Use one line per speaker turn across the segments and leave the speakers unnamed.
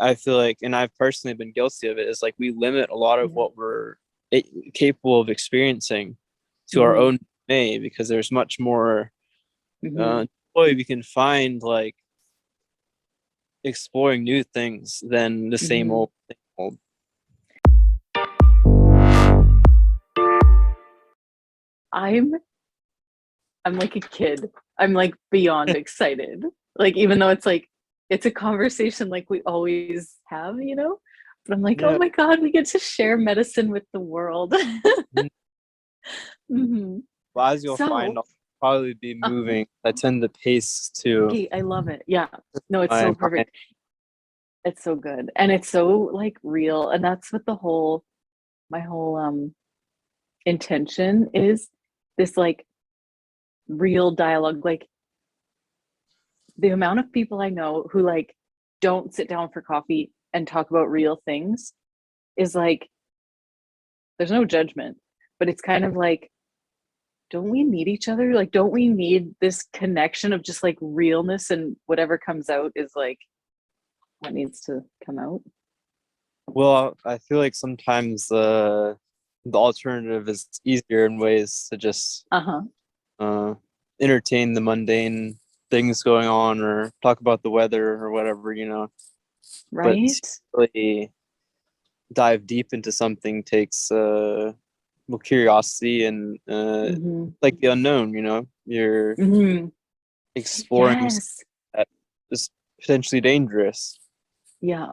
I feel like, and I've personally been guilty of it, is like we limit a lot of
Yeah.
what we're capable of experiencing to our
Hmm.
own DNA, because there's much more
Hmm.
joy we can find, like exploring new things than the same
Hmm.
old, same old.
I'm I'm like a kid. I'm like beyond excited. Like even though it's like it's a conversation like we always have, you know? But I'm like, oh
Yeah.
my God, we get to share medicine with the world.
Mhm.
Hmm.
Well, as you'll find,
So,
I'll probably be
uh-huh.
moving. I tend to pace to
Okay, I love it. Yeah. No, it's
my
so
mind.
perfect. It's so good. And it's so like real. And that's what the whole my whole intention is this like real dialogue. Like the amount of people I know who like don't sit down for coffee and talk about real things is like there's no judgment, but it's kind of like don't we need each other? Like don't we need this connection of just like realness and whatever comes out is like what needs to come out?
Well, I feel like sometimes the alternative is easier in ways to just
Uh-huh.
uh, entertain the mundane things going on or talk about the weather or whatever, But to
Right?
really dive deep into something takes well, curiosity and
Mm-hmm.
like the unknown, You're
Mm-hmm.
exploring something
Yes.
that is potentially dangerous.
Yeah.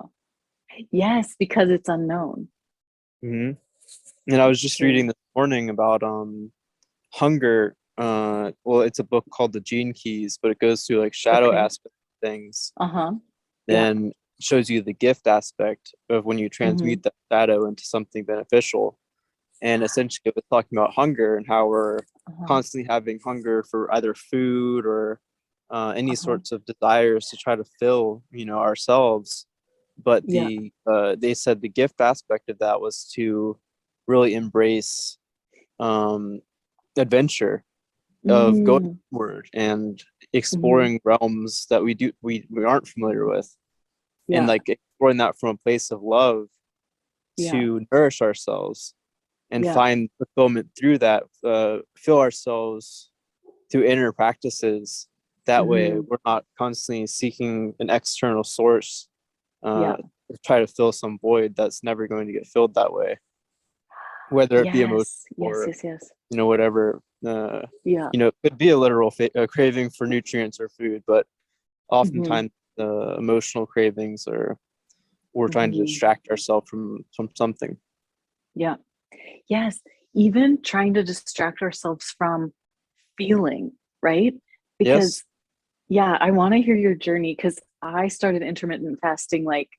Yes, because it's unknown.
Hmm. And I was just reading
True.
this morning about hunger. Well, it's a book called The Gene Keys, but it goes through like shadow
Okay.
aspect of things
Uh-huh. Yeah.
and shows you the gift aspect of when you
Mm-hmm.
transmute that shadow into something beneficial. And essentially, it was talking about hunger and how we're
Uh-huh.
constantly having hunger for either food or any
Uh-huh.
sorts of desires to try to fill, ourselves. But
Yeah.
they said the gift aspect of that was to really embrace um, adventure, of going
Mm.
forward and
Mm-hmm.
exploring realms that we aren't familiar with, and
Yeah.
like exploring that from a place of love
Yeah.
to nourish ourselves and
Yeah.
find fulfillment through that, fill ourselves through inner practices. That way
Mm-hmm.
we're not constantly seeking an external source
Yeah.
to try to fill some void that's never going to get filled that way, whether it be emotional
Yes. Yes.
or
Yes. Yes.
whatever.
Yeah.
It could be a literal craving for nutrients or food, but
Mm-hmm.
oftentimes the emotional cravings are we're trying to
Mm-hmm.
distract ourselves from something.
Yeah. Yes. Even trying to distract ourselves from feeling, right?
Yes.
Because yeah, I want to hear your journey because I started intermittent fasting like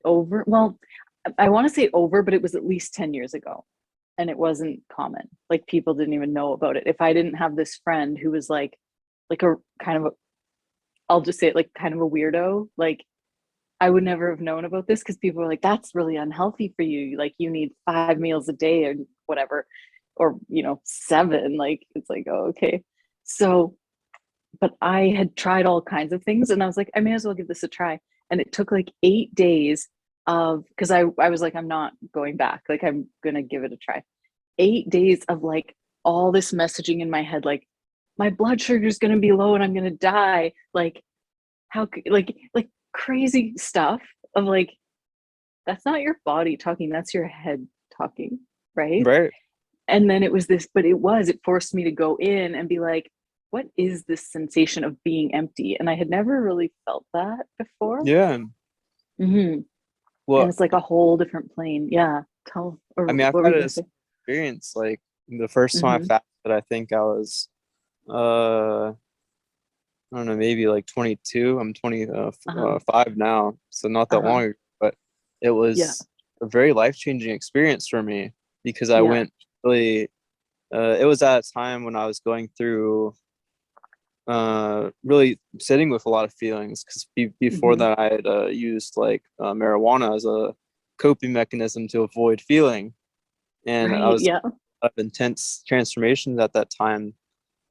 over, well, I want to say over, but it was at least 10 years ago. And it wasn't common. Like people didn't even know about it. If I didn't have this friend who was like a kind of a, I'll just say it like kind of a weirdo, like I would never have known about this because people were like, that's really unhealthy for you. Like you need 5 meals a day or whatever, or, seven. Like it's like, oh, okay. So but I had tried all kinds of things and I was like, I may as well give this a try. And it took like 8 days of, because I was like, I'm not going back. Like, I'm going to give it a try. 8 days of like all this messaging in my head, like, my blood sugar is going to be low and I'm going to die. Like, like crazy stuff of like, that's not your body talking, that's your head talking. Right.
Right.
And then it was this, but it forced me to go in and be like, what is this sensation of being empty? And I had never really felt that before.
Yeah.
Hmm. And
Well,
it's like a whole different plane. Yeah.
I
Or
mean, I've
what were
had
you going to
this
say?
experience. Like the first time I
Hmm.
fasted, I think I was, I don't know, maybe like 22. I'm
Uh-huh.
25 now, so not that
Uh-huh.
long ago. But it
Yeah.
was a very life-changing experience for me because I
Yeah.
went really. It was at a time when I was going through really sitting with a lot of feelings because before
Hmm.
that I had used like marijuana as a coping mechanism to avoid feeling, and I
Right.
was
Yeah.
of intense transformations at that time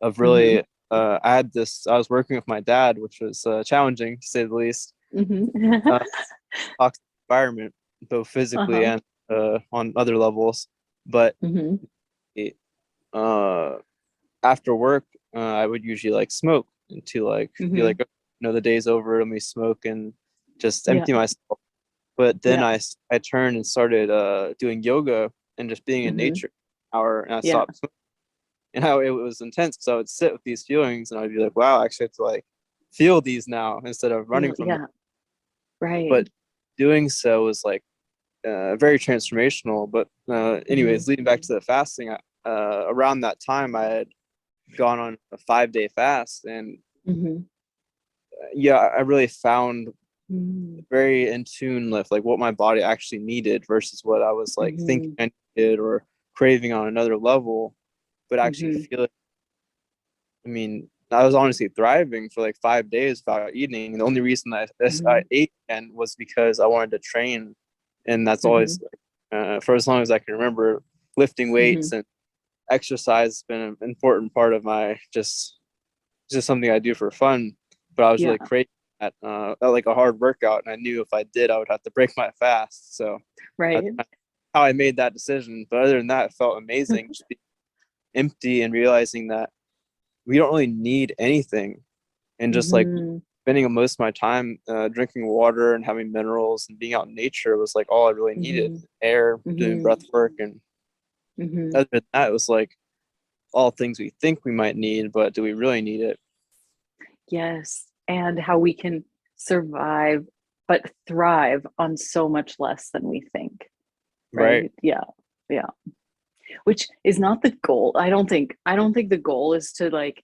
of
Hmm.
really I was working with my dad, which was challenging to say the least,
Mm-hmm.
uh, toxic environment, both physically
Uh-huh.
and on other levels. But
Mm-hmm.
it, uh, after work, I would usually like smoke and to like be
Mm-hmm.
like, the day's over, let me smoke and just
Yeah.
empty myself. But then
Yeah.
I turned and started doing yoga and just being in
Mm-hmm.
nature an hour, and I
Yeah.
stopped smoking. And how it was intense because I would sit with these feelings and I'd be like, wow, I actually have to like feel these now instead of running
Feel,
from them.
yeah. Right.
But doing so was like very transformational. But
Mm-hmm.
anyways, leading back to the fasting, around that time I had gone on a 5 day fast, and
Mm-hmm.
yeah, I really found
Mm-hmm.
very in tune with like what my body actually needed versus what I was like thinking
Mm-hmm.
I needed or craving on another level, but actually
Mm-hmm.
feeling. I mean, I was honestly thriving for like 5 days without eating. And the only reason I
Mm-hmm.
ate again was because I wanted to train, and that's
Mm-hmm.
always for as long as I can remember, lifting
Mm-hmm.
weights and exercise has been an important part of my just something I do for fun. But I was
Yeah.
really craving like a hard workout, and I knew if I did, I would have to break my fast. So that's
Right.
how I made that decision. But other than that, it felt amazing, just being empty and realizing that we don't really need anything, and just like
Mm-hmm.
spending most of my time drinking water and having minerals and being out in nature was like all I really needed.
Mm-hmm.
Air, doing
Mm-hmm.
breath work, and
Mm-hmm.
other than that, it was like all things we think we might need, but do we really need it?
Yes. And how we can survive but thrive on so much less than we think.
Right.
Right? Yeah. Yeah. Which is not the goal. I don't think the goal is to like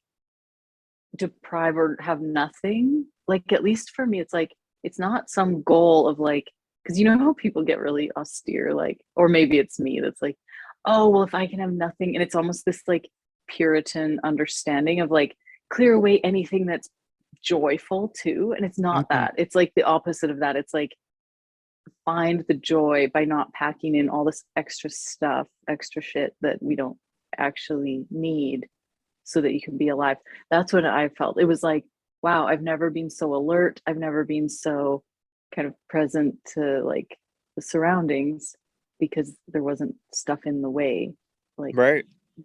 deprive or have nothing. Like at least for me, it's like it's not some goal of like because you know how people get really austere, like, or maybe it's me that's like, oh well, if I can have nothing, and it's almost this like Puritan understanding of like clear away anything that's joyful too. And it's not
Mm-hmm.
that. It's like the opposite of that. It's like find the joy by not packing in all this extra stuff, extra shit that we don't actually need so that you can be alive. That's what I felt. It was like, wow, I've never been so alert. I've never been so kind of present to like the surroundings because there wasn't stuff in the way. Like,
Right.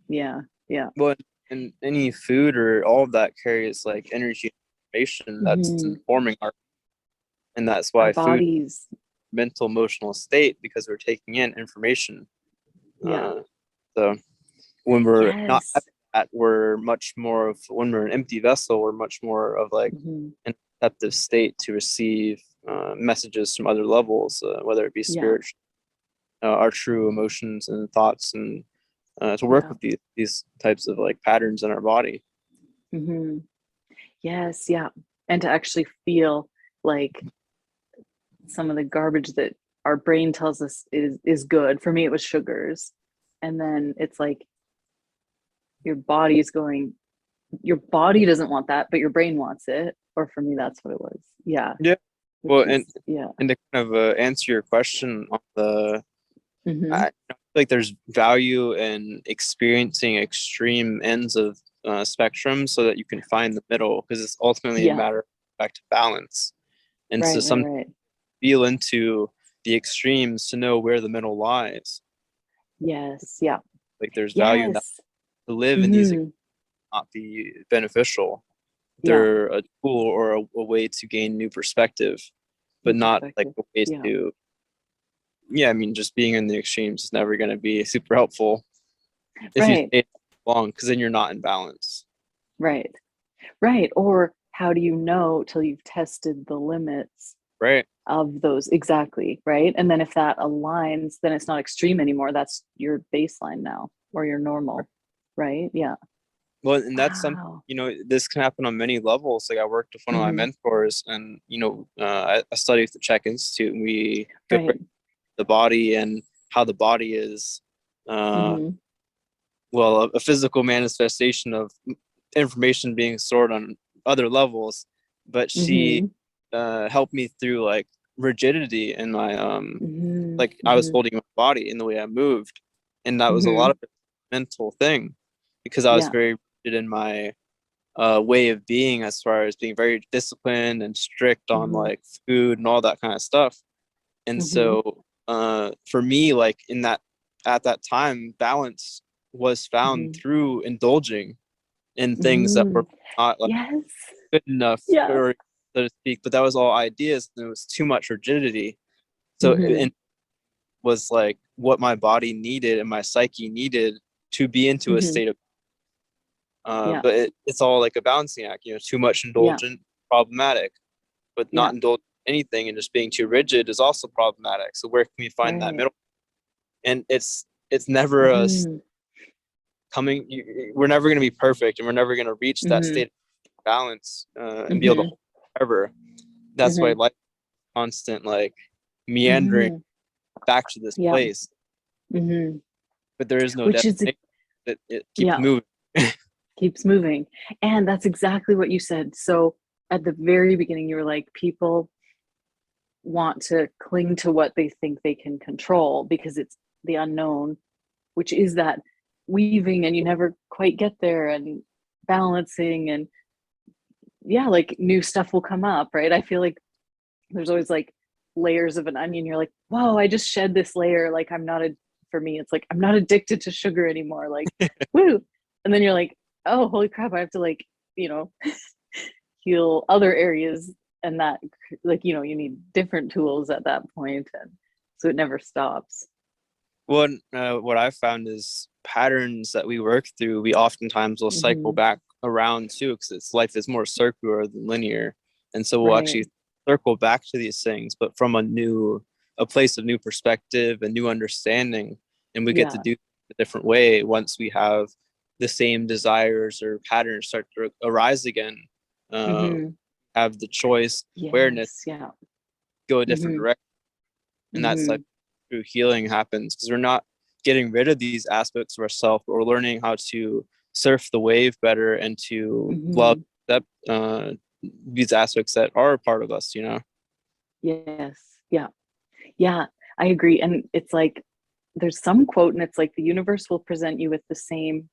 yeah, yeah.
Well, and any food or all of that carries like energy information that's
Mm-hmm.
informing and that's
Our
why food
bodies.
mental emotional state because we're taking in information.
Yeah.
Uh, so when we're not
Yes.
having that, we're much more of when we're an empty vessel, we're much more of like
Mm-hmm.
an receptive state to receive messages from other levels, whether it be
Yeah.
spiritual, our true emotions and thoughts, and to work
Yeah.
with these types of like patterns in our body.
Mm-hmm. Yes. Yeah. And to actually feel like some of the garbage that our brain tells us is good. For me, it was sugars. And then it's like your body is going, your body doesn't want that, but your brain wants it. Or for me, that's what it was. Yeah.
Yeah. Well,
Which is, yeah.
and to kind of answer your question on the
Mm-hmm.
I feel like there's value in experiencing extreme ends of spectrum so that you can find the middle because it's ultimately a
Yeah.
matter of back to balance. And so
Right. Right.
some
Right.
feel into the extremes to know where the middle lies.
Yes. Yeah.
Like there's value in that
Yes.
to live in these
Mm-hmm.
not be beneficial.
Yeah.
They're a tool or a way to gain new perspective,
New
but not like
perspective.
a way
Yeah.
to, yeah, I mean, just being in the extremes is never going to be super helpful if you
Right.
stay long because then you're not in balance.
Right. Right. Or how do you know till you've tested the limits
Right.
of those? Exactly, right? And then if that aligns, then it's not extreme anymore. That's your baseline now or your normal, right? Yeah.
Well, and that's something,
Wow.
this can happen on many levels. Like I worked with one of my
Mm-hmm.
mentors, and I studied at the Czech Institute, and we go over
Right.
the body and how the body is, uh,
Mm-hmm.
well, a physical manifestation of information being stored on other levels. But she
Mm-hmm.
helped me through like rigidity in my
Mm-hmm.
like I was
Mm-hmm.
holding my body in the way I moved, and that was a lot
Mm-hmm.
of it mental thing because I was
Yeah.
very rigid in my way of being, as far as being very disciplined and strict on
Mm-hmm.
like food and all that kind of stuff. And
Mm-hmm.
so for me, like in that at that time, balance was found
Mm-hmm.
through indulging in things that
Mm-hmm.
were not like
Yes.
good enough,
Yeah.
or so to speak, but that was all ideas and it was too much rigidity. So
Mm-hmm.
it was like what my body needed and my psyche needed to be into a
Mm-hmm.
state of
Yeah.
but it's all like a balancing act, too much
Yeah.
indulgent, problematic, but
Yeah.
not indulging anything and just being too rigid is also problematic. So where can we find that
Right.
middle? And it's never a
Mm-hmm.
we're never going to be perfect and we're never going to reach that
Mm-hmm.
state of balance and be able to
Mm-hmm.
hold it forever. That's why
Mm-hmm.
life is constant, like meandering
Mm-hmm.
back to this
Yeah.
place,
Mm-hmm.
but there is no
Which is,
destination. It keeps
yeah,
moving.
keeps moving. And that's exactly what you said. So at the very beginning, you were like, people want to cling to what they think they can control because it's the unknown, which is that weaving and you never quite get there, and balancing, and yeah, like new stuff will come up, right? I feel like there's always like layers of an onion. You're like, whoa, I just shed this layer. Like, I'm not a, for me, it's like, I'm not addicted to sugar anymore. Like, woo. And then you're like, oh, holy crap, I have to like, you know, heal other areas. And that, like, you know, you need different tools at that point. And so it never stops.
Well, what I've found is patterns that we work through, we oftentimes will cycle
Mm-hmm.
back around too, because it's life is more circular than linear, and so we'll
Right.
actually circle back to these things, but from a place of new perspective and new understanding, and we get to
Yeah.
do it a different way once we have the same desires or patterns start to arise again. Uh,
Mm-hmm.
have the choice, awareness,
Yes. Yeah.
go a different
Mm-hmm.
direction, and that's like
Mm-hmm.
true healing happens because we're not getting rid of these aspects of ourselves, but we're learning how to surf the wave better and to love
Mm-hmm.
that these aspects that are a part of us.
Yes. Yeah. Yeah, I agree. And it's like there's some quote, and it's like the universe will present you with the same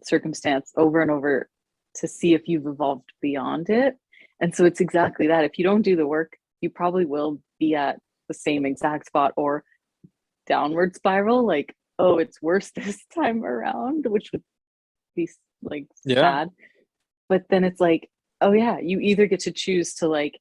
circumstance over and over to see if you've evolved beyond it. And so it's exactly that. If you don't do the work, you probably will be at the same exact spot or downward spiral. Like, oh, it's worse this time around, which would be like
Yeah.
sad. But then it's like, oh, yeah, you either get to choose to like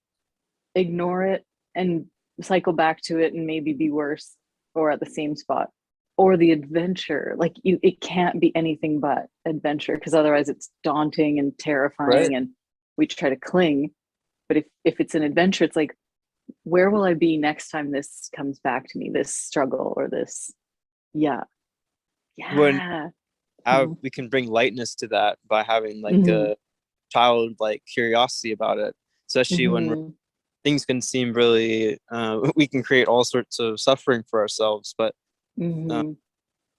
ignore it and cycle back to it and maybe be worse or at the same spot, or the adventure. Like, you, it can't be anything but adventure, because otherwise it's daunting and
Right.
terrifying and we try to cling. But if it's an adventure, it's like, where will I be next time this comes back to me, this struggle or this, yeah.
When
Yeah.
how
Mm-hmm.
we can bring lightness to that by having like
Mm-hmm.
a childlike curiosity about it, especially when
Mm-hmm.
things can seem really we can create all sorts of suffering for ourselves, but uh,
Mm-hmm.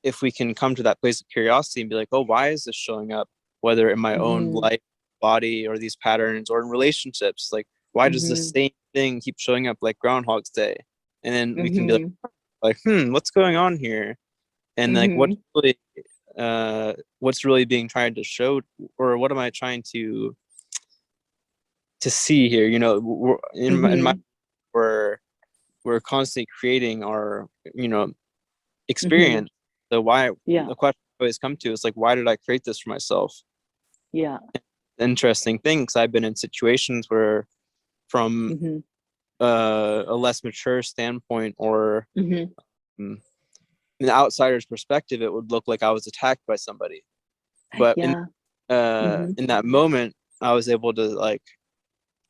if we can come to that place of curiosity and be like, oh, why is this showing up, whether in my own
Mm-hmm.
life, body, or these patterns, or in relationships, like why does the
Mm-hmm.
same thing keep showing up like Groundhog's Day? And then we can be
Mm-hmm.
like, what's going on here? And like,
Mm-hmm.
what's really being tried to show, or what am I trying to see here? In my
Mm-hmm.
we're constantly creating our
Mm-hmm.
experience. So why
Yeah.
the question I always come to is like, why did I create this for myself?
Yeah.
Interesting thing, because I've been in situations where, from
Mm-hmm.
a less mature standpoint, or
Mm-hmm.
um, an outsider's perspective, it would look like I was attacked by somebody. But
Yeah. Mm-hmm.
in that moment, I was able to like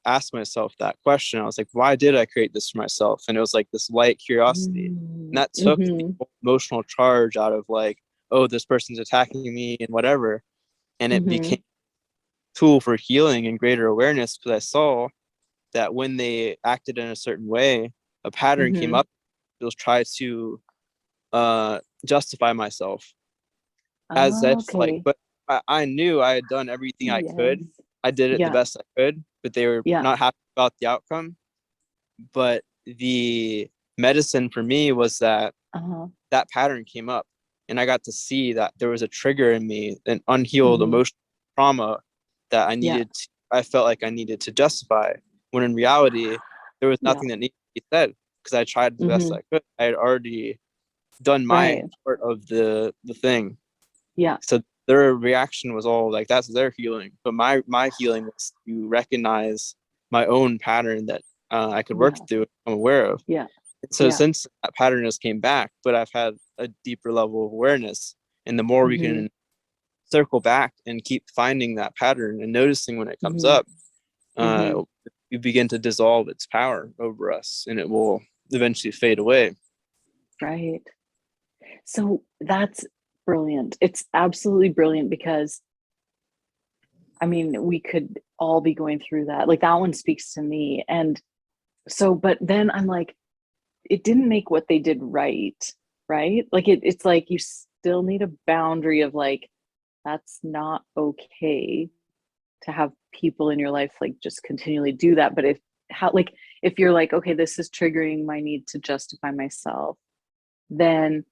ask myself that question. I was like, why did I create this for myself? And it was like this light curiosity. And that took the
Mm-hmm.
emotional charge out of like, oh, this person's attacking me and whatever. And it
Mm-hmm.
became a tool for healing and greater awareness, because I saw that when they acted in a certain way, a pattern came
Mm-hmm.
up. It was try to justify myself as
Oh,
if like,
okay.
but I knew I had done everything I
Yes.
could. I did it the
Yeah.
best I could, but they were
Yeah.
not happy about the outcome. But the medicine for me was that
Uh-huh.
that pattern came up, and I got to see that there was a trigger in me, an unhealed
Mm-hmm.
emotional trauma, that I felt like I needed to justify, when in reality there was
Yeah.
nothing that needed to be said, because I tried the best
Mm-hmm.
I could. I had already done my
Right.
part of the thing.
Yeah.
So their reaction was all like, that's their healing, but my healing was to recognize my own pattern that I could work
Yeah.
through, I'm aware of.
Yeah.
So
Yeah.
since that pattern has came back, but I've had a deeper level of awareness, and the more we
Mm-hmm.
can circle back and keep finding that pattern and noticing when it comes
Mm-hmm.
up,
Mm-hmm.
we begin to dissolve its power over us, and it will eventually fade away.
Right. So that's brilliant. It's absolutely brilliant, because I mean, we could all be going through that. Like, that one speaks to me. And so, but then I'm like, it didn't make what they did right. Right. Like, it's like you still need a boundary of like, that's not okay to have people in your life like just continually do that. But if you're like, okay, this is triggering my need to justify myself, then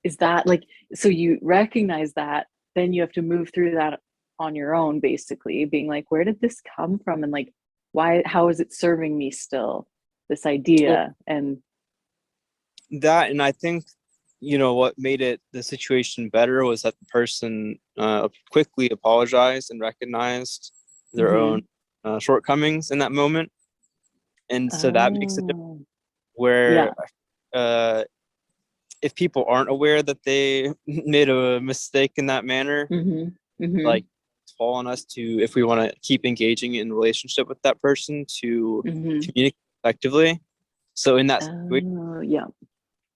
is that like, so you recognize that, then you have to move through that on your own, basically being like, where did this come from, and like, why, how is it serving me still, this
Well,
idea? And
that, and I think, what made the situation better was that the person quickly apologized and recognized their own
mm-hmm.
shortcomings in that moment, and so that makes it
Oh,
where
yeah.
uh, if people aren't aware that they made a mistake in that manner,
Mm-hmm. Mm-hmm.
like, it's fall on us to, if we want to keep engaging in relationship with that person, to
Mm-hmm.
communicate effectively. So in that situation,
Oh, yeah.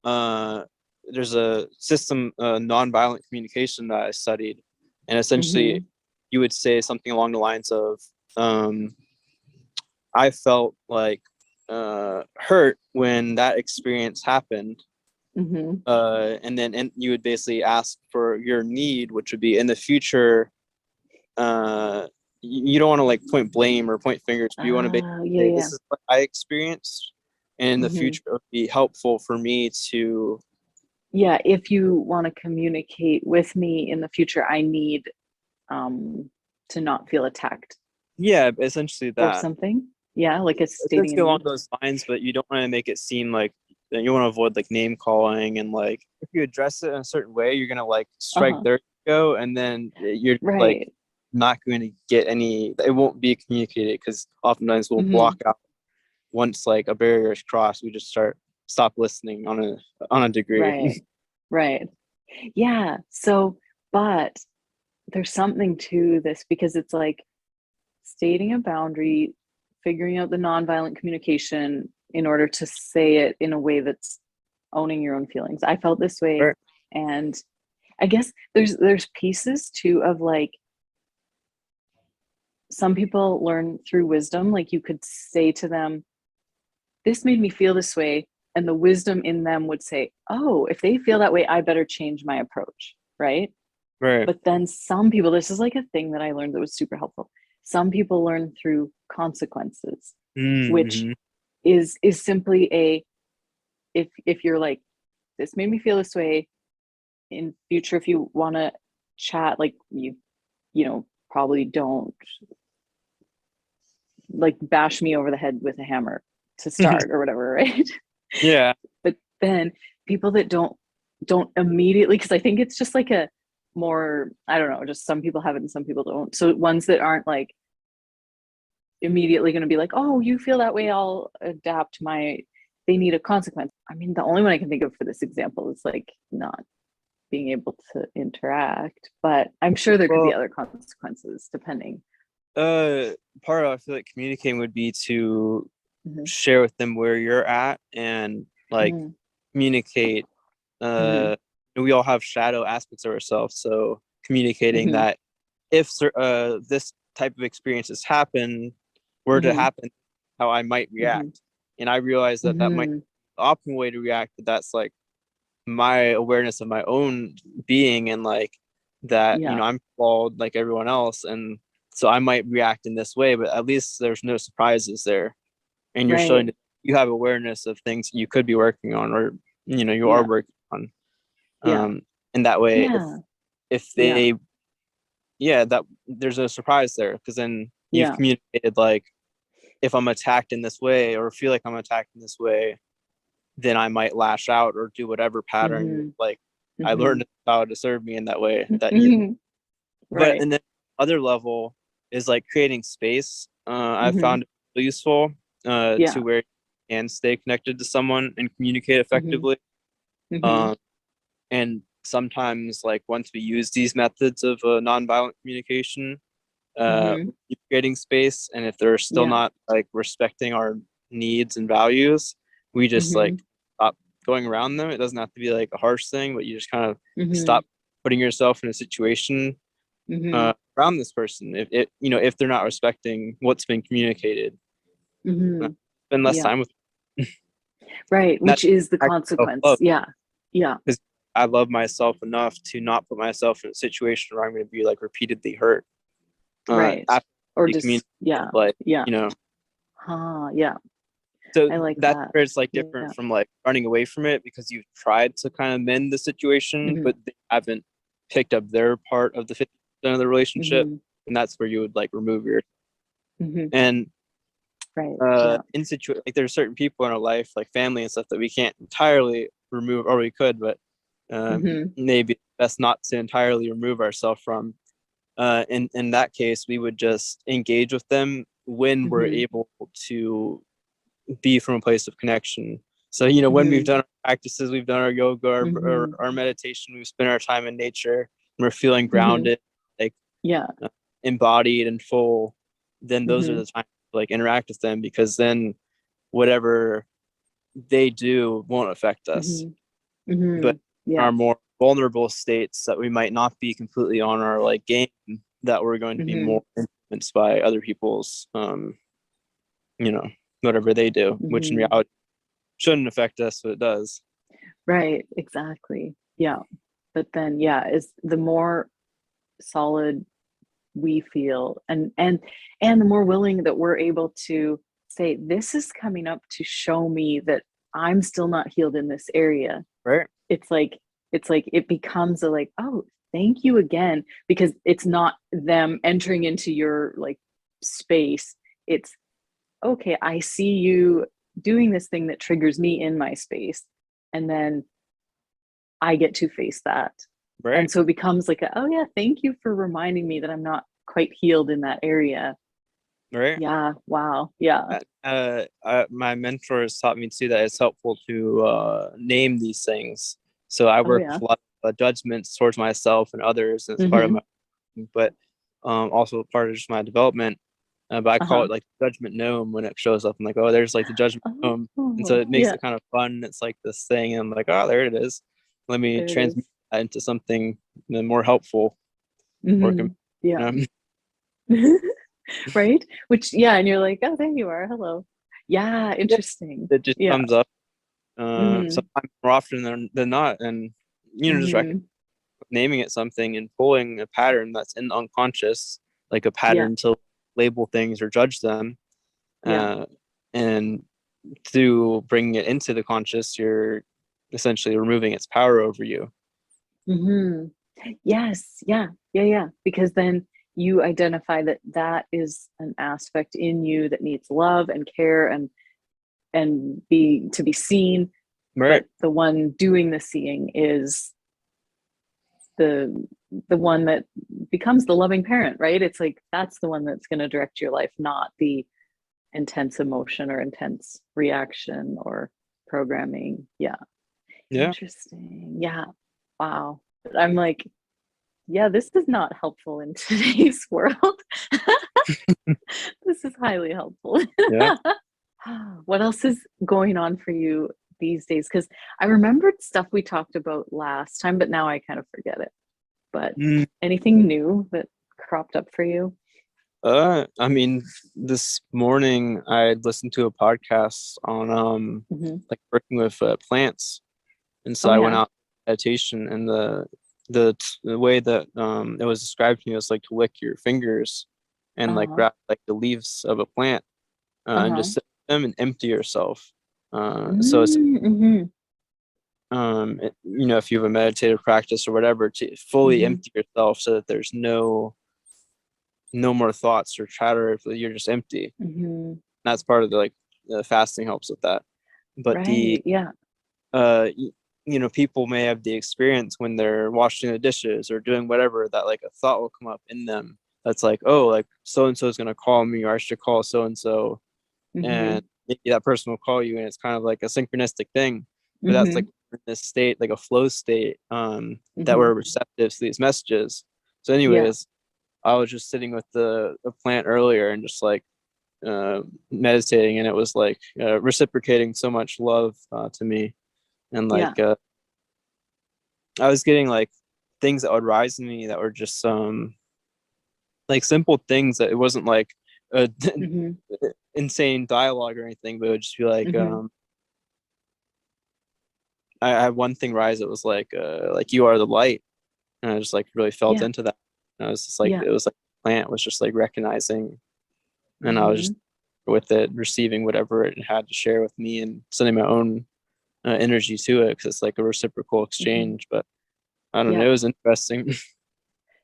uh, there's a system, nonviolent communication, that I studied, and essentially
Mm-hmm.
you would say something along the lines of, um, I felt like hurt when that experience happened,
Mm-hmm.
and you would basically ask for your need, which would be, in the future, you don't want to like point blame or point fingers, but you want to basically
Oh, yeah,
say,
yeah.
this is what I experienced, and in the
Mm-hmm.
future it would be helpful for me to,
Yeah, if you want to communicate with me in the future, I need to not feel attacked
yeah, essentially
or
that,
something. Yeah, like it's stating a
essentially along
need.
those lines, but you don't want to make it seem like, you want to avoid like name calling, and like, if you address it in a certain way, you're gonna like strike
Uh-huh.
their ego, and then you're like
Right.
not going to get any, it won't be communicated, because oftentimes we'll block
Mm-hmm.
out, once like a barrier is crossed, we just stop listening on a degree.
Right. Right. Yeah. So, but there's something to this, because it's like stating a boundary, figuring out the nonviolent communication in order to say it in a way that's owning your own feelings. I felt this way.
Sure.
And I guess there's pieces too of like, some people learn through wisdom. Like, you could say to them, this made me feel this way. And the wisdom in them would say, oh, if they feel that way, I better change my approach. Right.
Right.
But then some people, this is like a thing that I learned that was super helpful. Some people learn through consequences, which
Mm-hmm.
is simply a, if you're like, this made me feel this way, in future, if you want to chat, like, probably don't like bash me over the head with a hammer to start or whatever, right?
Yeah.
But then people that don't immediately, because I think it's just like a more, I don't know, just some people have it and some people don't. So ones that aren't like immediately going to be like, oh, you feel that way, I'll adapt my, they need a consequence. I mean, the only one I can think of for this example is like not being able to interact, but I'm sure there could be
Well,
other consequences depending.
uh, part of, I feel like, communicating would be to
Mm-hmm.
share with them where you're at, and like
Mm-hmm.
communicate.
Mm-hmm.
Uh, we all have shadow aspects of ourselves, so communicating
Mm-hmm.
that if this type of experiences were to
Mm-hmm.
happen, how I might
Mm-hmm.
react, and I realize that that might
Mm-hmm.
be the optimal way to react, but that's like my awareness of my own being, and like that,
Yeah.
I'm flawed like everyone else, and so I might react in this way, but at least there's no surprises there, and you're showing
Right.
that you have awareness of things you could be working on, or you are
Yeah.
working on,
Yeah.
in that way,
Yeah.
if
Yeah.
they that there's a surprise there, because then you've
Yeah.
communicated like, if I'm attacked in this way or feel like I'm attacked in this way, then I might lash out or do whatever pattern
Mm-hmm.
like I
Mm-hmm.
learned how to serve me in that way that
Mm-hmm.
but
Right.
and then other level is like creating space. I
Mm-hmm.
found it useful
Yeah.
to where you can stay connected to someone and communicate
Mm-hmm.
effectively.
Mm-hmm.
Um, and sometimes like once we use these methods of nonviolent communication,
Mm-hmm.
keep creating space, and if they're still
Yeah.
not like respecting our needs and values, we just like
Mm-hmm.
stop going around them. It doesn't have to be like a harsh thing, but you just kind of
Mm-hmm.
stop putting yourself in a situation
Mm-hmm.
around this person. If it, if they're not respecting what's been communicated,
Mm-hmm.
spend less
Yeah.
time with
Right.
that.
Which is the
Self
consequence.
love,
Yeah. Yeah.
because I love myself enough to not put myself in a situation where I'm going to be like repeatedly hurt.
Right.
After
Or
you
just,
communicate,
yeah.
like,
Yeah.
you know,
Yeah.
so
I like
that's
that.
where it's like different
Yeah.
from like running away from it, because you've tried to kind of mend the situation,
Mm-hmm.
but they haven't picked up their part of the 50% of the relationship.
Mm-hmm.
And that's where you would like remove your,
Mm-hmm.
and
Right. Yeah.
in like there's certain people in our life, like family and stuff, that we can't entirely remove, or we could, but
Mm-hmm.
maybe best not to entirely remove ourselves from. In that case, we would just engage with them when we're
Mm-hmm.
able to be from a place of connection. So, when we've
Mm-hmm.
done our practices, we've done our yoga,
Mm-hmm.
our meditation, we've spent our time in nature, and we're feeling
Mm-hmm.
grounded, like
Yeah.
uh, embodied and full, then those are
Mm-hmm.
the times to like interact with them, because then whatever they do won't affect us.
Mm-hmm. Mm-hmm.
But
Yeah.
our more vulnerable states that we might not be completely on our like game, that we're going to be
Mm-hmm.
more influenced by other people's you know whatever they do, which in
Mm-hmm.
reality shouldn't affect us, but it does.
Right. Exactly. Yeah. But then, yeah, is the more solid we feel, and the more willing that we're able to say, this is coming up to show me that I'm still not healed in this area.
Right.
It's like, it becomes a like, oh, thank you again, because it's not them entering into your like space. It's, okay, I see you doing this thing that triggers me in my space, and then I get to face that. And
Right.
so it becomes like, oh yeah, thank you for reminding me that I'm not quite healed in that area.
Right.
Yeah. Wow. Yeah.
My mentors taught me too that it's helpful to name these things. So I
Oh
work
yeah.
with a lot of judgments towards myself and others, and it's part of
Mm-hmm.
my, but also part of just my development. But I call
Uh-huh.
it like judgment gnome when it shows up. I'm like, oh, there's like the judgment gnome, and so
Oh
it makes
yeah.
it kind of fun. It's like this thing, and I'm like, oh, there it is. Let me
There it is.
transmute that into something more helpful, or
Mm-hmm. Yeah. Right. Which, yeah, and you're like, oh, there you are. Hello. Yeah.
yeah,
Interesting.
it just
Yeah.
comes up
Mm-hmm.
sometimes more often than not, and just
Mm-hmm.
naming it something and pulling a pattern that's in the unconscious, like a
Yeah.
pattern to label things or judge them,
Yeah.
uh, and through bringing it into the conscious, you're essentially removing its power over you.
Mm-hmm. Yes. Yeah. Yeah. Yeah. Because then you identify that that is an aspect in you that needs love and care, and be to be seen.
Right.
But the one doing the seeing is the the one that becomes the loving parent, right? It's like, that's the one that's going to direct your life, not the intense emotion or intense reaction or programming. Yeah.
Yeah.
Interesting. Yeah. Wow. I'm like, yeah, this is not helpful in today's world. This is highly helpful.
Yeah.
What else is going on for you these days? Because I remembered stuff we talked about last time, but now I kind of forget it. But
Mm,
anything new that cropped up for you?
I mean, this morning I listened to a podcast on
Mm-hmm.
like working with plants, and so
Oh
I went
yeah.
out meditation, and the way that it was described to me was like to lick your fingers and like
Uh-huh.
grab like the leaves of a plant, and
Uh-huh.
just sit with them and empty yourself. So it's
Mm-hmm.
if you have a meditative practice or whatever, to fully
Mm-hmm.
empty yourself so that there's no no more thoughts or chatter. You're just empty. That's part of the, like, the fasting helps with that. But
Right. Yeah.
people may have the experience when they're washing the dishes or doing whatever, that like a thought will come up in them that's like, oh, like so and so is going to call me, or I should call so and so, and maybe that person will call you, and it's kind of like a synchronistic thing. But that's like in this state, like a flow state, that we're receptive to these messages. So
Yeah.
anyways, I was just sitting with the plant earlier and just like meditating, and it was like reciprocating so much love to me. And
Yeah.
like I was getting like things that would rise in me that were just like simple things, that it wasn't like a insane dialogue or anything, but it would just be like I had one thing rise. It was like you are the light, and I just like really felt
Yeah.
into that. And I was just like,
Yeah.
it was like the plant was just like recognizing, and I was just with it, receiving whatever it had to share with me, and sending my own energy to it, because it's like a reciprocal exchange. But I don't know,
Yeah.
it was interesting.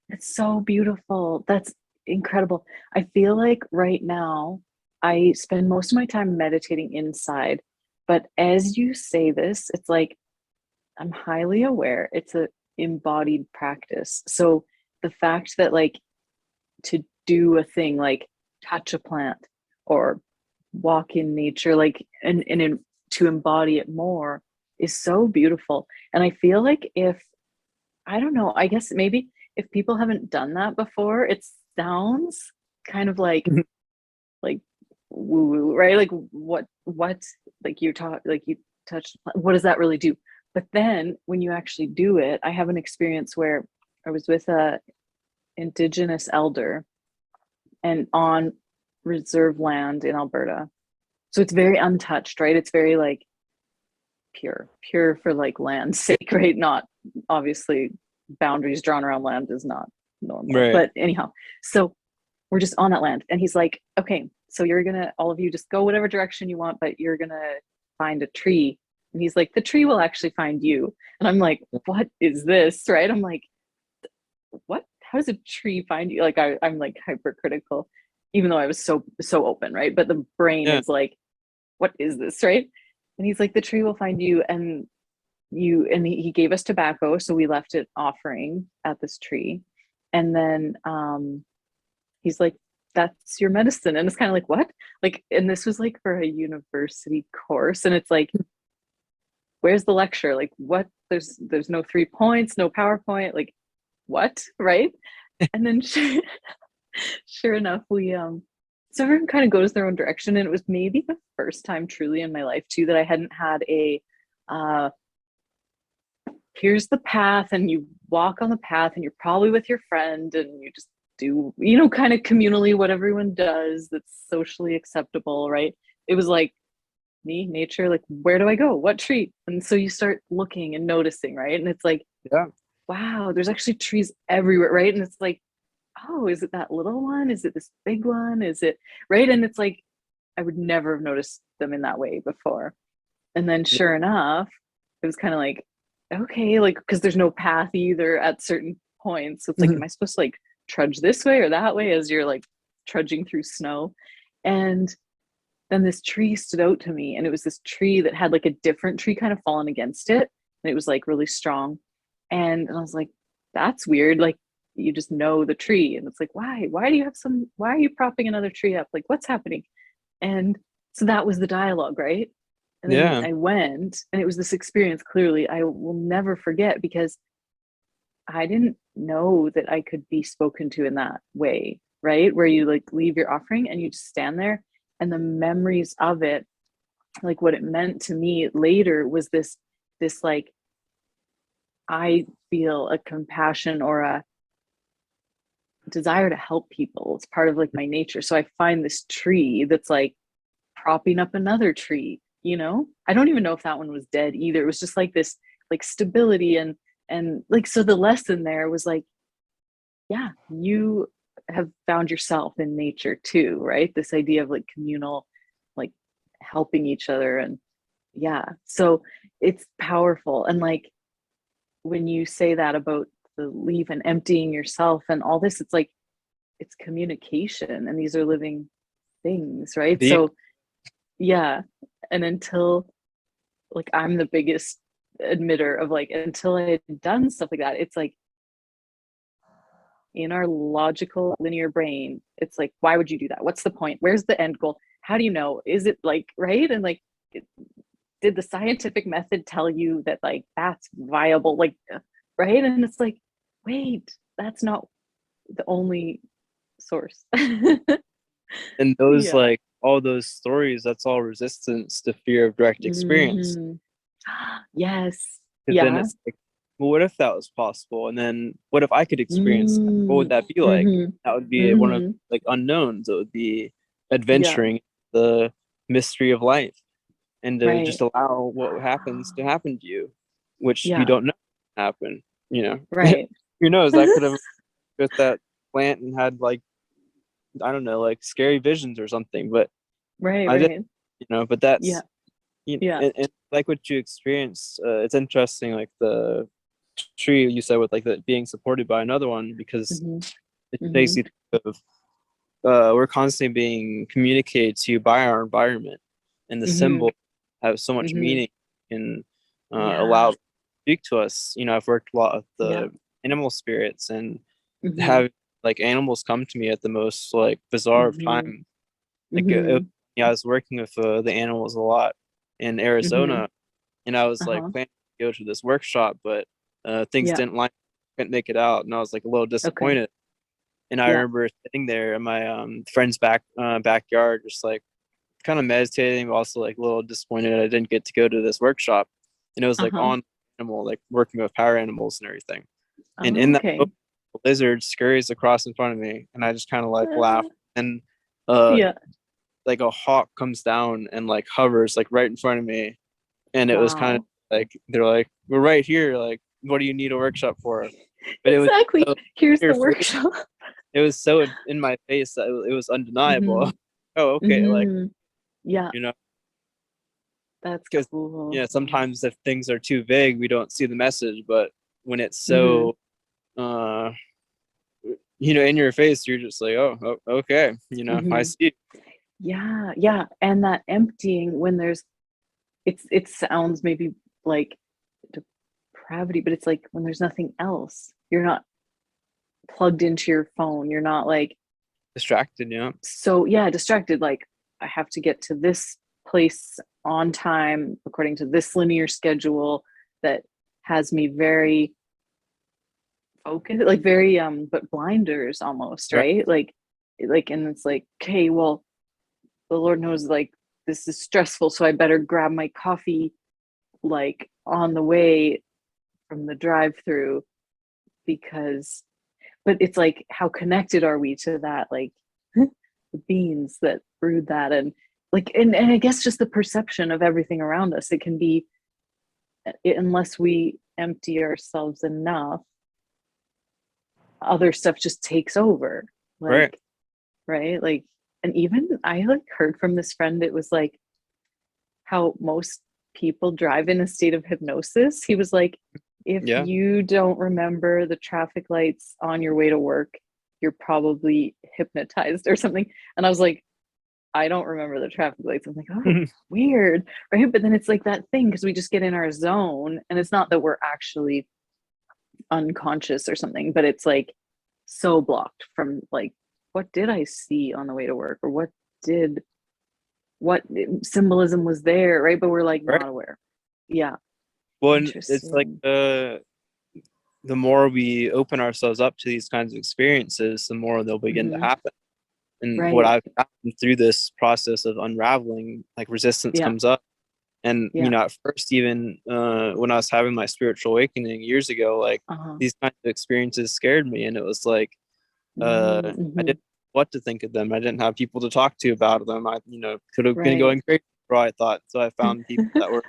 It's so beautiful. That's incredible. I feel like right now I spend most of my time meditating inside, but as you say this, it's like I'm highly aware it's a embodied practice. So the fact that like to do a thing like touch a plant or walk in nature, like and to embody it more is so beautiful. And I feel like if I don't know, I guess maybe if people haven't done that before, it sounds kind of like woo woo, right? Like what like you touched, what does that really do? But then when you actually do it, I have an experience where I was with a indigenous elder and on reserve land in Alberta. So it's very untouched, right? It's very like pure for like land's sake, right? Not obviously boundaries drawn around land is not normal.
Right.
But anyhow, so we're just on that land. And he's like, okay, so you're gonna, all of you just go whatever direction you want, but you're gonna find a tree. And he's like, the tree will actually find you. And I'm like, what is this? Right? I'm like, what? How does a tree find you? Like I'm like hypercritical, even though I was so open, right? But the brain
Yeah.
is like, what is this, right? And he's like, the tree will find you, and he gave us tobacco, so we left it offering at this tree, and then he's like, that's your medicine. And it's kind of like, what? Like, and this was like for a university course, and it's like, where's the lecture? Like, what? There's no 3 points, no PowerPoint, like what, right? And then sure enough, we so everyone kind of goes their own direction. And it was maybe the first time truly in my life too that I hadn't had a uh here's the path, and you walk on the path, and you're probably with your friend, and you just do, kind of communally what everyone does that's socially acceptable, right? It was like me, nature, like, where do I go? What tree? And so you start looking and noticing, right? And it's like,
Yeah.
wow, there's actually trees everywhere, right? And it's like, oh, is it that little one? Is it this big one? Is it right? And it's like, I would never have noticed them in that way before. And then sure enough, it was kind of like, okay, like, because there's no path either at certain points. So it's like, am I supposed to like trudge this way or that way as you're like trudging through snow? And then this tree stood out to me, and it was this tree that had like a different tree kind of fallen against it. And it was like really strong. And I was like, that's weird. Like, you just know the tree. And it's like, why? Why are you propping another tree up? Like, what's happening? And so that was the dialogue, right? And then
Yeah.
I went, and it was this experience clearly I will never forget, because I didn't know that I could be spoken to in that way, right? Where you like leave your offering and you just stand there, and the memories of it, like what it meant to me later was this like, I feel a compassion or a desire to help people. It's part of like my nature. So I find this tree that's like propping up another tree. I don't even know if that one was dead either. It was just like this like stability, and like, so the lesson there was like, yeah, you have found yourself in nature too, right? This idea of like communal, like helping each other. And yeah, so it's powerful. And like when you say that about the leaf and emptying yourself and all this, it's like it's communication, and these are living things, right?
Being
So yeah, and until, like, I'm the biggest admitter of, like, until I had done stuff like that, it's like in our logical linear brain, it's like, why would you do that? What's the point? Where's the end goal? How do you know? Is it like, right? And like, did the scientific method tell you that like that's viable? Like, right? And it's like, wait, that's not the only source.
and those
Yeah.
like all those stories, that's all resistance to fear of direct experience.
Mhm. Yes.
Because then
Yeah.
it's like, well, what if that was possible? And then what if I could experience that? What would
Mm.
that be like?
Mhm.
That would be one of
Mhm.
like unknowns. It would be
Yeah.
adventuring the mystery of life and to
Right.
just allow what happens to happen to you, which you
Yeah.
don't know happen. You know,
Right.
who knows? I could have with that plant and had like I don't know, like scary visions or something, but
Right,
I didn't.
right.
You know, but
Yeah.
that's you know,
Yeah.
and like what you experienced. It's interesting, like the tree you said with like the being supported by another one because
Mhm.
it makes
Mhm.
you think of we're constantly being communicated to by our environment, and the
Mhm.
symbol have so much
Mhm.
meaning and
Yeah.
allow speak to us. You know, I've worked a lot with
Yeah.
the animal spirits and
Mhm.
have like animals come to me at the most like bizarre of
Mhm.
time. Like
Mhm.
yeah, I was working with the animals a lot in
Mhm.
Arizona, and I was like
Uh-huh.
planning to go to this workshop, but things
Yeah.
didn't line. Couldn't make it out, and I was like a little
Okay.
disappointed. And I
Yeah.
remember sitting there in my friend's backyard, just like kind of meditating, but also like a little disappointed I didn't get to go to this workshop. And it was like
Uh-huh.
on animal, like working with power animals and everything. And
Oh,
in that
okay.
moment, a lizard scurries across in front of me, and I just kind of like laugh.
Uh,
And uh,
yeah.
like a hawk comes down and like hovers like right in front of me, and it was kind of
Wow.
like they're like, "We're right here. Like, what do you need a workshop for?" But it was
Exactly.
so
Here's the
your face.
workshop.
It was so in my face that it was undeniable.
Mhm.
Oh, okay. Like,
Mhm. Yeah.
you know,
That's
because
cool.
yeah, sometimes if things are too vague, we don't see the message. But when it's
Mhm.
so, uh, in your face, you're just like, oh, okay. I
Mhm.
see.
Yeah. Yeah. And that emptying when there's it sounds maybe like depravity, but it's like when there's nothing else. You're not plugged into your phone. You're not like
Distracted.
so yeah, distracted. Like I have to get to this place on time according to this linear schedule that has me very focused, like very but blinders almost,
Right.
right? Like and it's like, okay, well, the Lord knows like this is stressful, so I better grab my coffee like on the way from the drive through because but it's like how connected are we to that like the beings that brewed that and like and I guess just the perception of everything around us it can be unless we empty ourselves enough other stuff just takes over
Right.
like right like and even I like heard from this friend it was like how most people drive in a state of hypnosis. He was like, if
Yeah.
you don't remember the traffic lights on your way to work, you're probably hypnotized or something. And I was like, I don't remember the traffic lights. I'm like, oh, weird. Right. But then it's like that thing because we just get in our zone and it's not that we're actually unconscious or something, but it's like so blocked from like, what did I see on the way to work or what symbolism was there, right? But we're like
Right.
not aware. Yeah,
Well, and it's like
interesting.
the more we open ourselves up to these kinds of experiences, the more they'll begin to
Hmm.
happen. And what
Right.
I've found through this process of unraveling, like resistance
Yeah.
comes up. And
Yeah.
at first, even when I was having my spiritual awakening years ago, like
Uh-huh.
these kinds of experiences scared me, and it was like I
Mm-hmm.
didn't know what to think of them. I didn't have people to talk to about them. I could have been
Right.
going crazy for all I thought. So I found people that were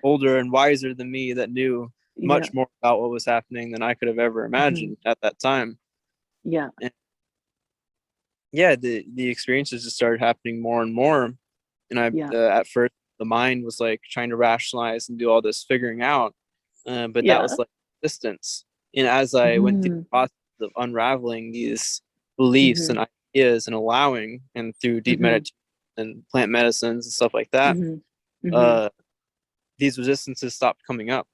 older and wiser than me that knew
Yeah.
much more about what was happening than I could have ever
Hmm.
imagined at that time.
Yeah.
And yeah, the experiences just started happening more and more. And I
Yeah.
at first the mind was like trying to rationalize and do all this figuring out, but that
Yeah.
was like distance. And as I went through
Mm-hmm.
the process of unraveling these beliefs
Mm-hmm.
and ideas and allowing, and through deep
Mm-hmm.
meditation and plant medicines and stuff like that,
Mm-hmm. Mm-hmm.
uh, these resistances stopped coming up,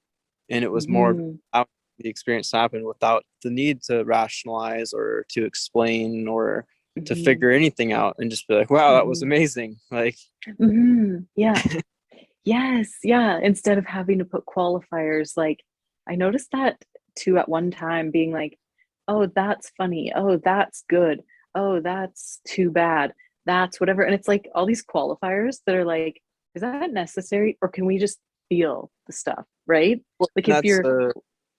and it was more
Mm-hmm.
about the experience to happen without the need to rationalize or to explain or to
Mm-hmm.
figure anything out, and just be like, wow, that was
Mm-hmm.
amazing. Like,
Mm-hmm. Yeah. Yes. Yeah. Instead of having to put qualifiers, like I noticed that too at one time, being like, oh, that's funny. Oh, that's good. Oh, that's too bad. That's whatever. And it's like all these qualifiers that are like, is that necessary? Or can we just feel the stuff? Right?
well,
Like if
that's
you're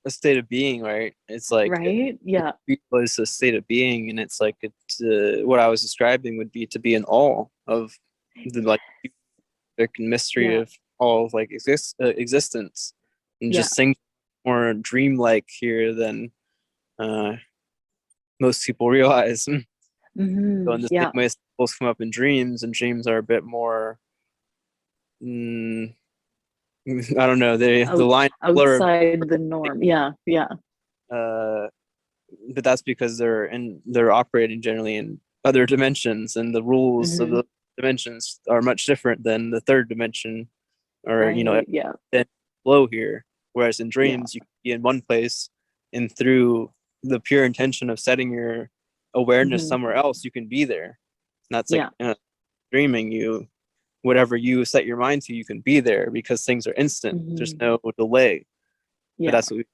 a state of being, right? It's like
right. Yeah.
it's a state of being, and it's like it's what I was describing would be to be in awe of the like mystery
Yeah.
of all of like existence, and
Yeah.
just things more dreamlike here than uh, most people realize. So
Mm-hmm.
in the same
Yeah.
way, souls come up in dreams, and dreams are a bit more. Mm, I don't know. The
Out,
line blur,
outside the norm. Yeah. Yeah.
uh, but that's because they're operating generally in other dimensions, and the rules of
Mm-hmm.
the dimensions are much different than the third dimension, or
Right. Yeah.
flow here. Whereas in
Yeah.
dreams, you can be in one place, and through the pure intention of setting your awareness
Mm-hmm.
somewhere else, you can be there. And that's like
Yeah.
dreaming. You whatever you set your mind to, you can be there because things are instant. There's
Mm-hmm.
no delay. But
Yeah.
that's what we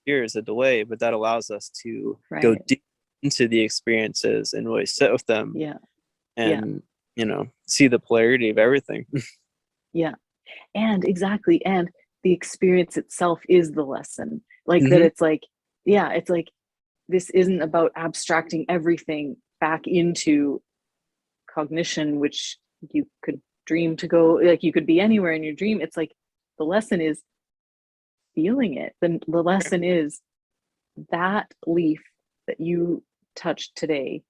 hear is a delay. But that allows us to go
Right.
deep into the experiences and really sit with them
Yeah. Yeah.
and see the polarity of everything.
Yeah. And exactly. And the experience itself is the lesson. Like that
Hmm.
it's like, yeah, it's like this isn't about abstracting everything back into cognition, which you could dream to go, like you could be anywhere in your dream. It's like the lesson is feeling it. The lesson is that leaf that you touched today,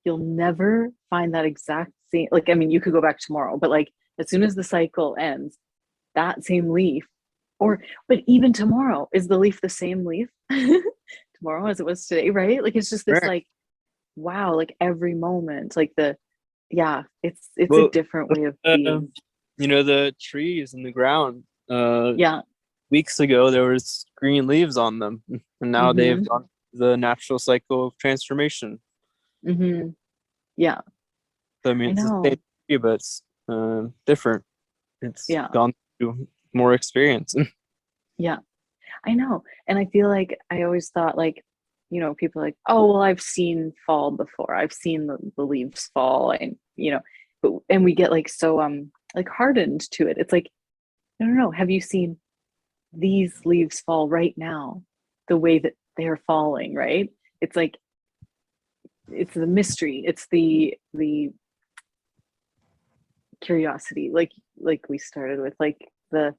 you'll never find that exact same, like, I mean, you could go back tomorrow, but like as soon as the cycle ends, that same leaf, or, but even tomorrow, is the leaf the same leaf tomorrow as it was today, right? Like it's just this
Right.
like, wow, like every moment, like the, yeah, it's a
Well,
different way of
uh,
being.
the trees in the ground.
Yeah.
Weeks ago, there was green leaves on them, and now they've
Mm-hmm.
gone through the natural cycle of transformation.
Mm-hmm. Yeah.
So I mean,
I
it's the same
know.
tree, but it's different. It's
Yeah.
gone through more experience.
Yeah. I know. And I feel like I always thought like, people are like, oh, well, I've seen fall before. I've seen the leaves fall and, but, and we get like so, like hardened to it. It's like, no, no, no. Have you seen these leaves fall right now? The way that they're falling, right? It's like, it's the mystery. It's the curiosity, like we started with, like the,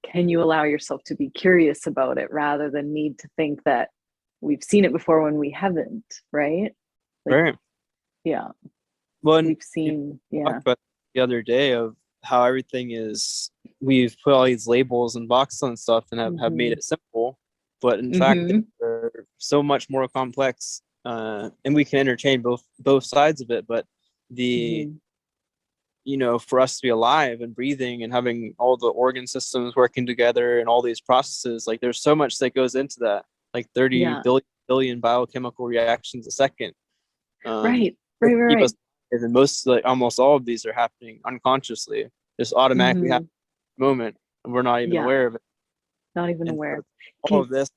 can you allow yourself to be curious about it rather than need to think that we've seen it before when we haven't, right? Like,
Right.
yeah,
Well, and
we've
you
seen, yeah.
talked about the other day of how everything is, we've put all these labels and boxes on stuff and have made
Mm-hmm.
it simple, but in fact
Mm-hmm.
they're so much more complex, and we can entertain both sides of it. But the
Mm-hmm.
for us to be alive and breathing and having all the organ systems working together and all these processes, like there's so much that goes into that, like 30
Yeah.
billion biochemical reactions a second,
Right.
to
Right. Right.
keep
Right.
us alive. And most, like almost all of these are happening unconsciously, just automatically
Mm-hmm.
happen in the moment, and we're not even
Yeah.
aware of it.
Not even
And so
aware.
all
Okay.
of this,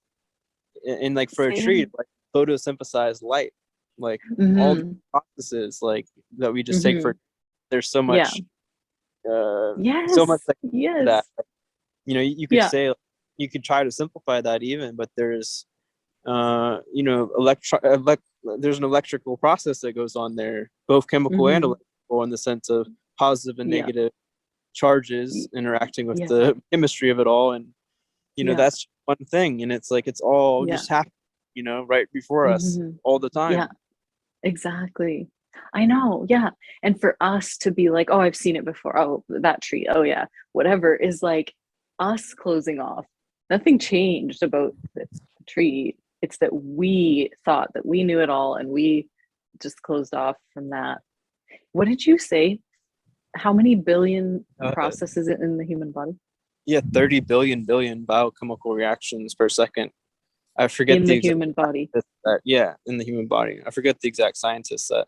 and like for a tree,
Same.
like photosynthesized light, like all the
Mm-hmm.
processes like that we just take
Mm-hmm.
for, there's so
Yeah.
much, so much
Yes.
like that.
Yes.
You could
Yeah.
say, you could try to simplify that even, but there's there's an electrical process that goes on there, both chemical and
Mm-hmm.
electrical, in the sense of positive and
Yeah.
negative charges interacting with
Yeah.
the chemistry of it all. And
Yeah.
that's one thing, and it's like it's all
Yeah.
just happening, right before us
Mm-hmm.
all the
Yeah.
time.
Exactly. I know. Yeah. And for us to be like, oh, I've seen it before. Oh, that tree. Oh, yeah. Whatever is like us closing off. Nothing changed about the tree. It's that we thought that we knew it all and we just closed off from that. What did you say? How many billion processes in the human body?
Yeah, 30 billion biochemical reactions per second. I forget
in
the
the
exact
human body.
in the human body. I forget the exact scientists that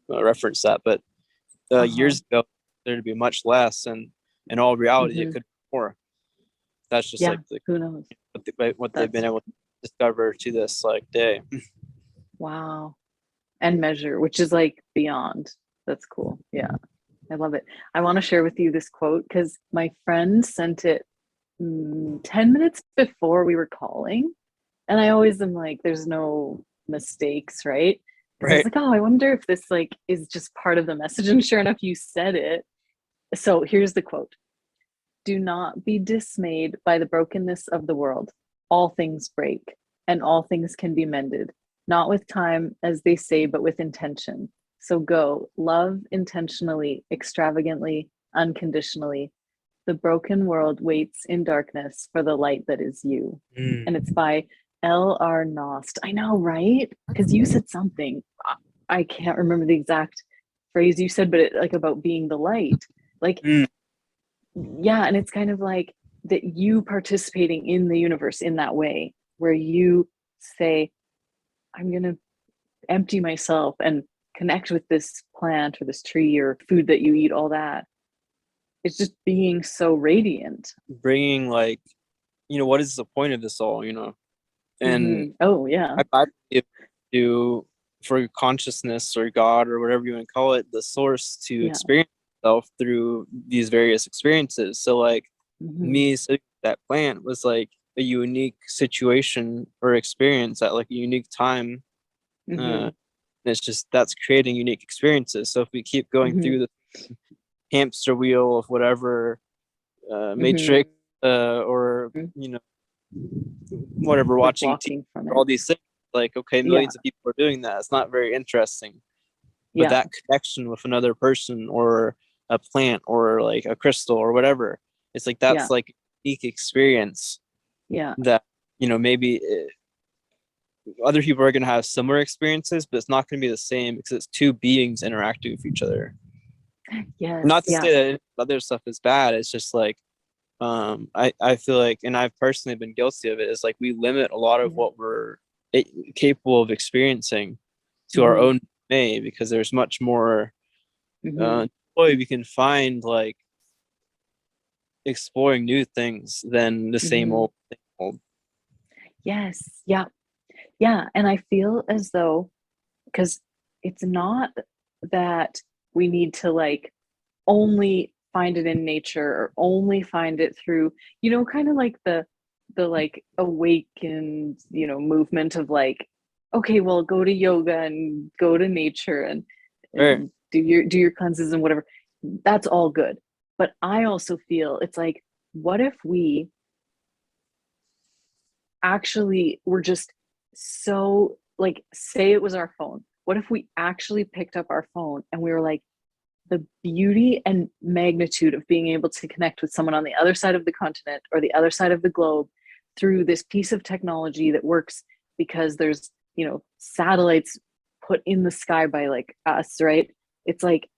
reference that, but years ago there'd be much less, and in all reality it could be more. That's just like
who knows
what they've been able to discover to this like day.
Wow. And measure, which is like beyond. That's cool. Yeah, I love it. I want to share with you this quote because my friend sent it 10 minutes before we were calling. And I always am like, there's no mistakes, right? Because I was like, oh, I wonder if this like is just part of the message. And sure enough, you said it. So here's the quote. Do not be dismayed by the brokenness of the world. All things break, and all things can be mended, not with time, as they say, but with intention. So go, love intentionally, extravagantly, unconditionally. The broken world waits in darkness for the light that is you. And it's by L.R. Nost. I know, right? Because you said something. I can't remember the exact phrase you said, but it, like about being the light. Like, yeah, and it's kind of like that you participating in the universe in that way, where you say, I'm going to empty myself and connect with this plant or this tree or food that you eat, all that. It's just being so radiant.
Bringing like, what is the point of this all, And
oh yeah,
I to for consciousness or God or whatever you want to call it, the source to experience itself through these various experiences. So like me sitting with that plant was like a unique situation or experience at like a unique time. And it's just that's creating unique experiences. So if we keep going through the hamster wheel of whatever matrix or whatever,
like
watching TV,
from
all these things, like okay, millions of people are doing that. It's not very interesting. But that connection with another person or a plant or like a crystal or whatever, it's like that's like a unique experience. That maybe other people are going to have similar experiences, but it's not going to be the same because it's two beings interacting with each other. Not to say that other stuff is bad. It's just like I feel like, and I've personally been guilty of it, is like we limit a lot of what we're capable of experiencing to our own way, because there's much more joy we can find like exploring new things than the same old.
Yes. Yeah. And I feel as though, because it's not that we need to like only find it in nature or only find it through, kind of like the like awakened, movement of like, okay, well, go to yoga and go to nature and do your cleanses and whatever. That's all good. But I also feel it's like, what if we actually were just so like, say it was our phone. What if we actually picked up our phone and we were like, the beauty and magnitude of being able to connect with someone on the other side of the continent or the other side of the globe through this piece of technology that works because there's, satellites put in the sky by like us, right? It's like,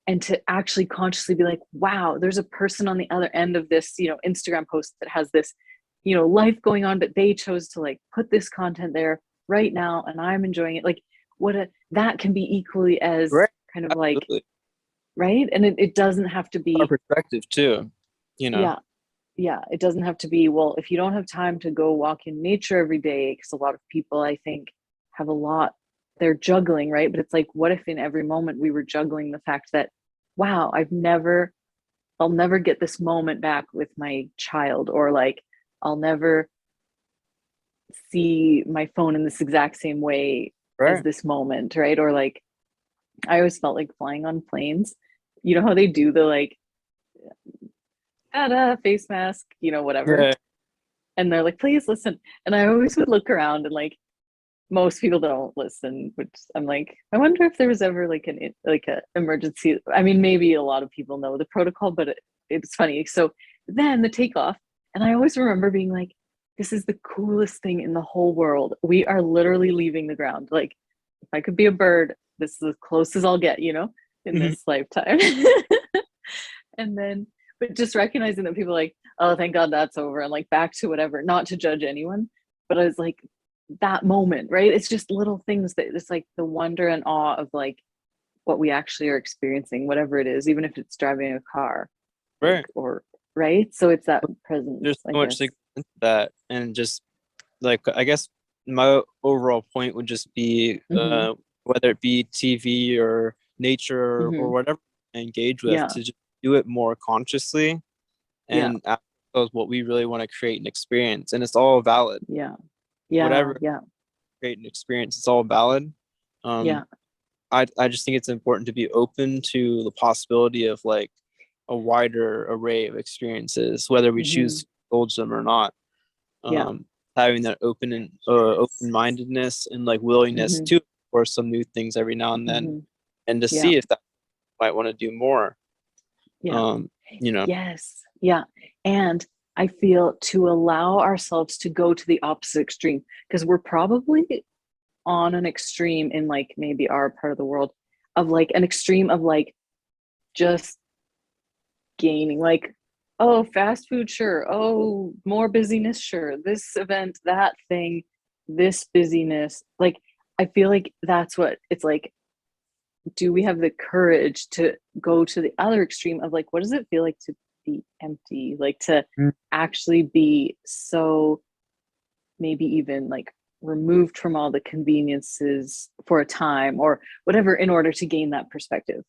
and to actually consciously be like, wow, there's a person on the other end of this, Instagram post that has this, life going on, but they chose to like put this content there right now and I'm enjoying it. Like that can be equally as kind of like, right? And it doesn't have to be
our perspective too,
Yeah, it doesn't have to be, well, if you don't have time to go walk in nature every day, because a lot of people I think have they're juggling, right? But it's like, what if in every moment we were juggling the fact that, wow, I'll never get this moment back with my child, or like I'll never see my phone in this exact same way as this moment, right? Or like I always felt like flying on planes, how they do the like face mask, whatever, and they're like, please listen, and I always would look around and like most people don't listen, which I'm like, I wonder if there was ever like a emergency. I mean, maybe a lot of people know the protocol, but it's funny. So then the takeoff, and I always remember being like, this is the coolest thing in the whole world. We are literally leaving the ground. Like, if I could be a bird, this is as close as I'll get, in
Mhm.
this lifetime. And then, but just recognizing that people are like, oh, thank God that's over, and like back to whatever, not to judge anyone, but I was like, that moment, right? It's just little things that it's like the wonder and awe of like what we actually are experiencing, whatever it is, even if it's driving a car, like,
Right.
or right. So it's that presence,
There's
I
so much
guess.
to go into that, and just like I guess my overall point would just be
Mm-hmm.
whether it be TV or nature or
Mm-hmm.
whatever I engage with,
Yeah.
to just do it more consciously
Yeah.
and ask ourselves what we really want to create and experience. And it's all valid.
Yeah. Yeah.
Whatever
Yeah.
create an experience, it's all valid.
Yeah.
Um, I just think it's important to be open to the possibility of like a wider array of experiences, whether we choose
Mm-hmm.
to indulge them or not.
Yeah.
Having that open mindedness and like willingness
Mm-hmm.
to explore some new things every now and then,
Mm-hmm.
and to
Yeah.
see if that might want to do more.
Yeah.
Um, you know,
Yes. Yeah. And I feel to allow ourselves to go to the opposite extreme, because we're probably on an extreme in like maybe our part of the world of like an extreme of like just gaining, like, oh, fast food, sure, oh, more busyness, sure, this event, that thing, this busyness, like, I feel like that's what it's like. Do we have the courage to go to the other extreme of like, what does it feel like to be empty, like to
Mm.
actually be so maybe even like removed from all the conveniences for a time or whatever, in order to gain that perspective?